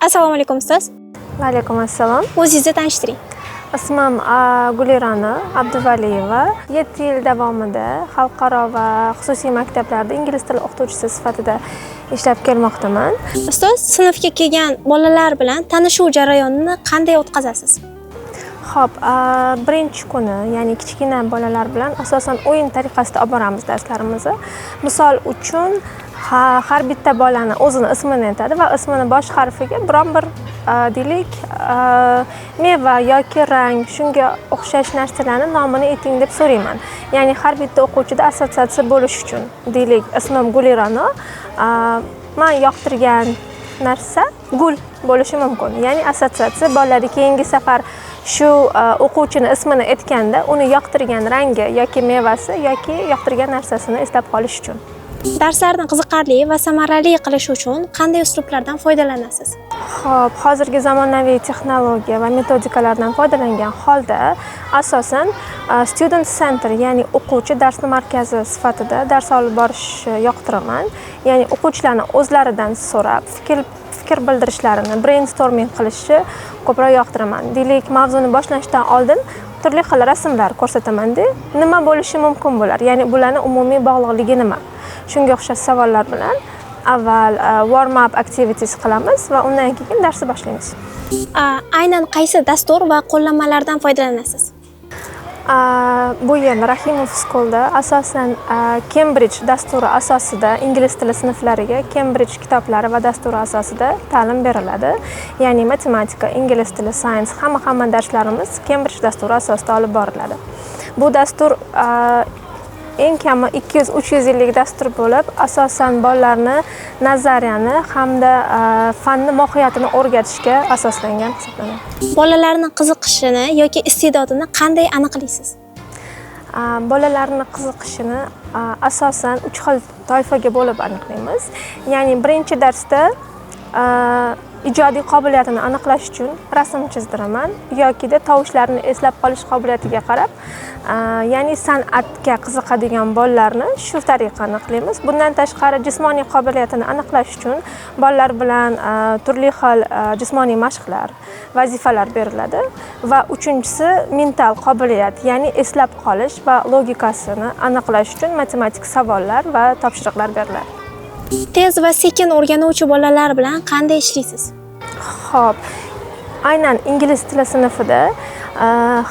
Assalomu alaykum ustoz. Va alaykum assalom. O'zingizni tanishtiring. Ismim Gulirona Abduvaliyeva. 7 yil davomida xalqaro va xususiy maktablarda ingliz tili o'qituvchisi sifatida ishlab kelmoqdaman. Ustoz, sinfga kelgan bolalar bilan tanishuv jarayonini qanday o'tkazasiz? Xo'p, birinchi kuni, ya'ni kichkina bolalar bilan asosan o'yin tariqasida olib boramiz darslarimizni. Misol uchun, har bitta bolani o'zini ismini aytadi va ismini bosh harfiga biron bir deylik meva yoki rang, shunga o'xshash narsalarni nomini ayting deb so'rayman. Ya'ni har bitta o'quvchida assotsiatsiya bo'lish uchun, deylik, ismim Gulirona, men yoqtirgan narsa gul bo'lishi mumkin. Ya'ni assotsiatsiya bolalar keyingi safar shu o'quvchini ismini aytganda uni yoqtirgan rangi yoki mevasi yoki yoqtirgan narsasini eslab qolish uchun. Darslarni qiziqarli va samarali qilish uchun qanday uslublardan foydalanasiz? Xo'p, hozirgi zamonaviy texnologiya va metodikalardan foydalangan holda asosan student center, ya'ni o'quvchi darsni markazi sifatida dars olib borishni yoqtiraman. Ya'ni o'quvchilarni o'zlaridan so'rab, fikr bildirishlarini, brainstorming qilishni ko'proq yoqtiraman. Deylik, mavzuni boshlashdan oldin turli xil rasmlar ko'rsataman-da, nima bo'lishi mumkin bo'lar, ya'ni bularning umumiy bog'liqligi nima? Shunga o'xshash savollar bilan avval warm up activities qilamiz va undan keyin darsni boshlaymiz. Aynan qaysi dastur va qo'llanmalardan foydalanasiz? Bu yil Rahimov Schoolda asosan Cambridge dasturi asosida ingliz tili sinflariga Cambridge kitoblari va dasturi asosida ta'lim beriladi. Ya'ni matematika, ingliz tili, science, hamma darslarimiz Cambridge dasturi asosida olib boriladi. Bu dastur eng kami 200-300 yillik dastur bo'lib, asosan bolalarni nazariyani hamda fanni mohiyatini o'rgatishga asoslangan hisoblanadi. Bolalarning qiziqishini yoki iste'dodini qanday aniqlaysiz? Bolalarning qiziqishini asosan 3 xil toifaga bo'lib aniqlaymiz. Ya'ni birinchi darsda ijodiy qobiliyatini aniqlash uchun rasm chizdiraman yoki tovushlarni eslab qolish qobiliyatiga qarab, ya'ni san'atga qiziqadigan bolalarni shu tariqa aniqlaymiz. Bundan tashqari jismoniy qobiliyatini aniqlash uchun bolalar bilan turli xil jismoniy mashqlar, vazifalar beriladi va uchinchisi mental qobiliyat, ya'ni eslab qolish va logikasini aniqlash uchun matematik savollar va topshiriqlar beriladi. Tez va sekin o'rganuvchi bolalar bilan qanday ishlaysiz? Xo'p, aynan ingliz tili sinfida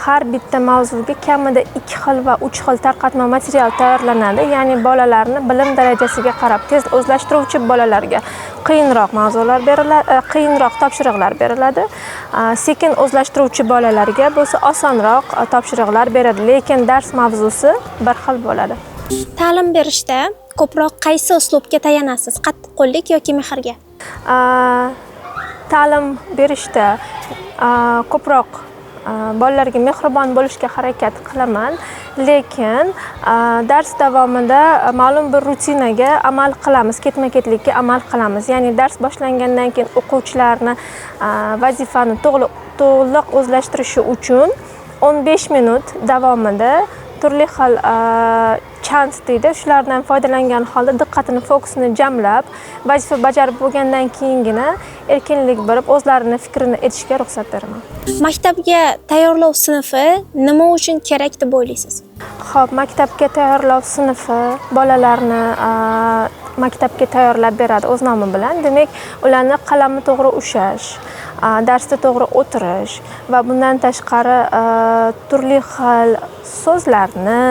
har bitta mavzuga kamida 2 xil va 3 xil tarqatma material tayyorlanadi. Ya'ni bolalarni bilim darajasiga qarab tez o'zlashtiruvchi bolalarga qiyinroq mavzular beriladi, qiyinroq topshiriqlar beriladi. Sekin o'zlashtiruvchi bolalarga bo'lsa osonroq topshiriqlar beradi, lekin dars mavzusi bir xil bo'ladi. Ta'lim berishda ko'proq qaysi uslubga tayanasiz? Qattiqqo'llik yoki mehrga? Ta'lim berishda ko'proq bolalarga mehribon bo'lishga harakat qilaman, lekin dars davomida ma'lum bir rutinaga amal qilamiz, ketma-ketlikka amal qilamiz. Ya'ni dars boshlangandan keyin o'quvchilarni vazifani to'liq o'zlashtirishi uchun 15 minut davomida turli xil chance deydi, shulardan foydalangan holda diqqatini, fokusini jamlab, vazifa bajarib bo'lgandan keyingina erkinlik berib o'zlarini fikrini aytishga ruxsat beraman. Maktabga tayyorlov sinfi nima uchun kerak deb o'ylaysiz? Xo'p, maktabga tayyorlov sinfi bolalarni maktabga tayyorlab beradi o'z nomi bilan. Demak, ularni qalami to'g'ri ushlash, darsda to'g'ri o'tirish va bundan tashqari turli xil so'zlarni,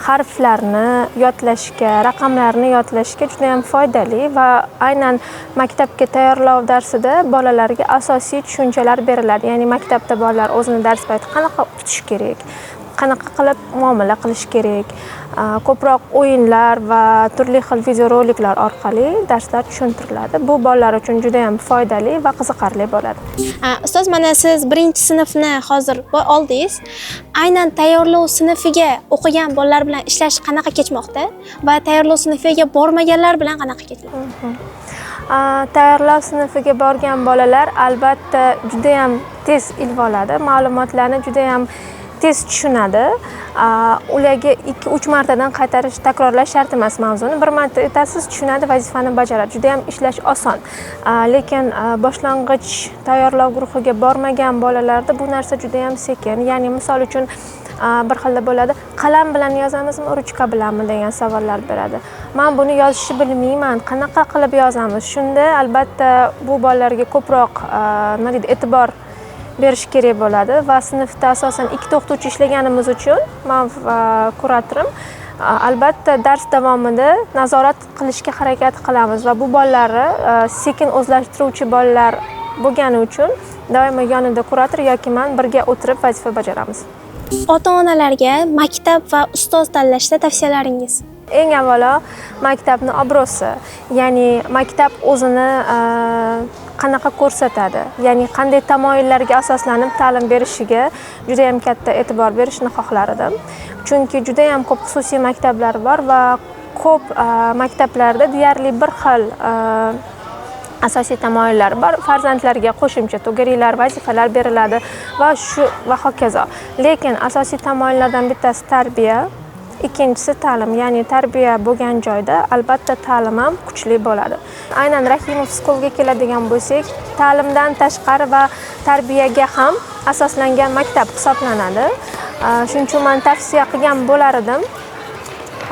harflarni yodlashga, raqamlarni yodlashga juda ham foydali va aynan maktabga tayyorlov darsida bolalarga asosiy tushunchalar beriladi. Ya'ni maktabda bolalar o'zini dars payti qanaqa tutish kerak, qanaqa qilib muomala qilish kerak, ko'proq o'yinlar va turli xil videoroliklar orqali darslar tushuntiriladi. Bu bolalar uchun juda ham foydali va qiziqarli bo'ladi. Ustoz, mana siz birinchi sinfni hozir oldingiz. Aynan tayyorlov sinfiga o'qigan bolalar bilan ishlash qanaqa kechmoqda va tayyorlov sinfiga bormaganlar bilan qanaqa kechmoqda? Tayyorlov sinfiga borgan bolalar albatta juda ham tez ilib oladi, ma'lumotlarni juda ham tez tushunadi. Ularga 2-3 martadan qaytarish, takrorlash shart emas mavzuni. Bir marta aytasiz, tushunadi, vazifani bajaradi. Juda ham ishlash oson. Lekin boshlang'ich tayyorlov guruhiga bormagan bolalarda bu narsa juda ham sekin. Ya'ni misol uchun bir xilda bo'ladi. Qalam bilan yozamizmi, ruchka bilanmi degan savollar beradi. Men buni yozishni bilmayman, qanaqa qilib yozamiz? Shunda albatta bu bolalarga ko'proq nima deydi, e'tibor berish kerak bo'ladi va sinfda asosan 2 o'qituvchi ishlaganimiz uchun men va kuratorim albatta dars davomida nazorat qilishga harakat qilamiz va bu bolalarni sekin o'zlashtiruvchi bolalar bo'lgani uchun doimo yonida kurator yoki men birga o'tirib vazifa bajaramiz. Ota-onalarga maktab va ustoz tanlashda tavsiyalaringiz? Eng avvalo maktabni obro'si, ya'ni maktab o'zini qanaqa ko'rsatadi, ya'ni qanday tamoyillarga asoslanib ta'lim berishiga juda ham katta e'tibor berishni xohlar edim. Chunki juda ham ko'p xususiy maktablar bor va ko'p maktablarda deyarli bir xil asosiy tamoyillar bor. Farzandlarga qo'shimcha to'garaklar, vazifalar beriladi va hokazo. Lekin asosiy tamoyillardan bittasi tarbiya, ikkinchisi ta'lim, ya'ni tarbiya bo'lgan joyda albatta ta'lim ham kuchli bo'ladi. Aynan Rahimov Schoolga keladigan bo'lsak, ta'limdan tashqari va tarbiyaga ham asoslangan maktab hisoblanadi. Shuning uchun men tavsiya qilgan bo'lar edim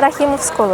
Rahimov School.